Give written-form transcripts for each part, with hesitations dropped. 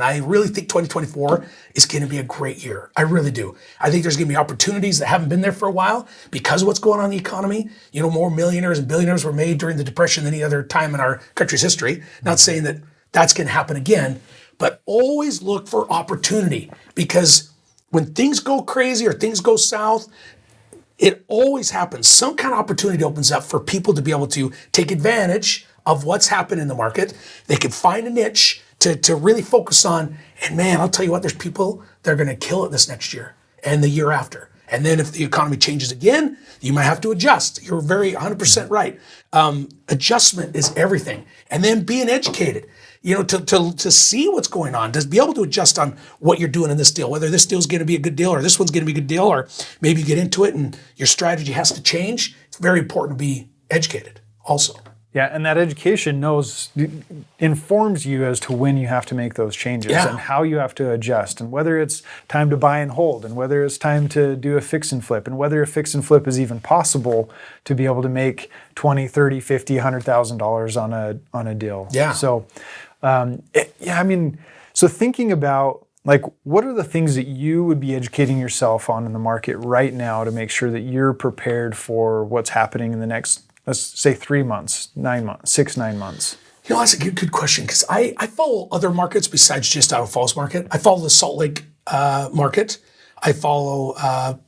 I really think 2024 is going to be a great year. I really do. I think there's going to be opportunities that haven't been there for a while because of what's going on in the economy. You know, more millionaires and billionaires were made during the Depression than any other time in our country's history. Not saying that that's going to happen again, but always look for opportunity, because when things go crazy or things go south, it always happens. Some kind of opportunity opens up for people to be able to take advantage of what's happened in the market. They can find a niche to really focus on. And man, I'll tell you what, there's people that are going to kill it this next year and the year after. And then if the economy changes again, you might have to adjust. You're very 100% right. Adjustment is everything. And then being educated, you know, to see what's going on, to be able to adjust on what you're doing in this deal, whether this deal's going to be a good deal or this one's going to be a good deal, or maybe you get into it and your strategy has to change. It's very important to be educated also. Yeah, and that education informs you as to when you have to make those changes and how you have to adjust, and whether it's time to buy and hold, and whether it's time to do a fix and flip, and whether a fix and flip is even possible to be able to make $20, $30, $50, $100,000 on a deal. Yeah. So, so thinking about, like, what are the things that you would be educating yourself on in the market right now to make sure that you're prepared for what's happening in the next, let's say, 3 months, 9 months, 9 months? You know, that's a good question, because I follow other markets besides just Idaho Falls market. I follow the Salt Lake market. I follow a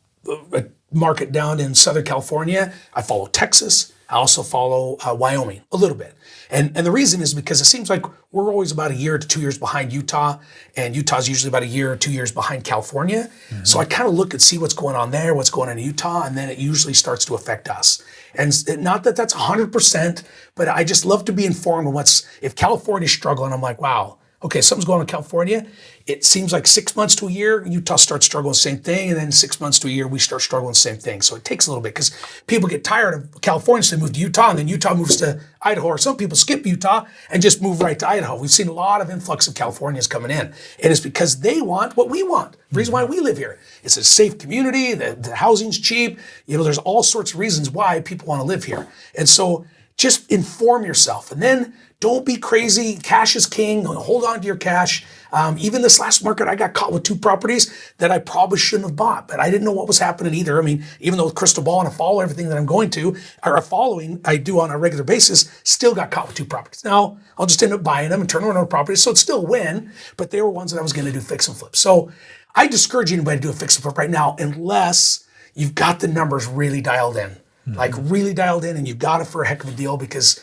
market down in Southern California. I follow Texas. I also follow Wyoming a little bit. And the reason is because it seems like we're always about a year to 2 years behind Utah, and Utah's usually about a year or 2 years behind California. Mm-hmm. So I kind of look and see what's going on there, what's going on in Utah, and then it usually starts to affect us. And not that that's 100%, but I just love to be informed on if California's struggling, I'm like, wow, okay, something's going on in California. It seems like 6 months to a year, Utah starts struggling the same thing, and then 6 months to a year, we start struggling the same thing. So it takes a little bit, because people get tired of California, so they move to Utah, and then Utah moves to Idaho, or some people skip Utah and just move right to Idaho. We've seen a lot of influx of Californians coming in, and it's because they want what we want. The reason why we live here, it's a safe community, the housing's cheap, you know, there's all sorts of reasons why people want to live here. And so just inform yourself, and then don't be crazy. Cash is king. Hold on to your cash. Even this last market, I got caught with 2 properties that I probably shouldn't have bought, but I didn't know what was happening either. I mean, even though with crystal ball and I follow everything that I'm going to, or following, I do on a regular basis, still got caught with 2 properties. Now, I'll just end up buying them and turning around properties, so it's still a win, but they were ones that I was going to do fix and flip. So I discourage anybody to do a fix and flip right now, unless you've got the numbers really dialed in, like really dialed in, and you've got it for a heck of a deal, because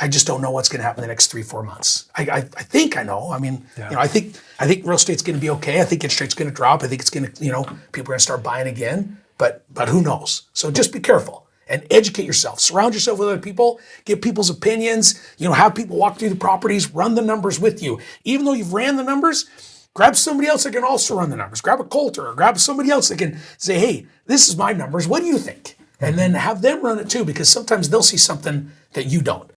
I just don't know what's going to happen in the next 3-4 months. I think I know. I mean, you know, I think real estate's going to be okay. I think interest rate's going to drop. I think it's going to, you know, people are going to start buying again. But who knows? So just be careful and educate yourself. Surround yourself with other people. Get people's opinions. You know, have people walk through the properties. Run the numbers with you. Even though you've ran the numbers, grab somebody else that can also run the numbers. Grab a Colter, or grab somebody else that can say, hey, this is my numbers. What do you think? And then have them run it too, because sometimes they'll see something that you don't.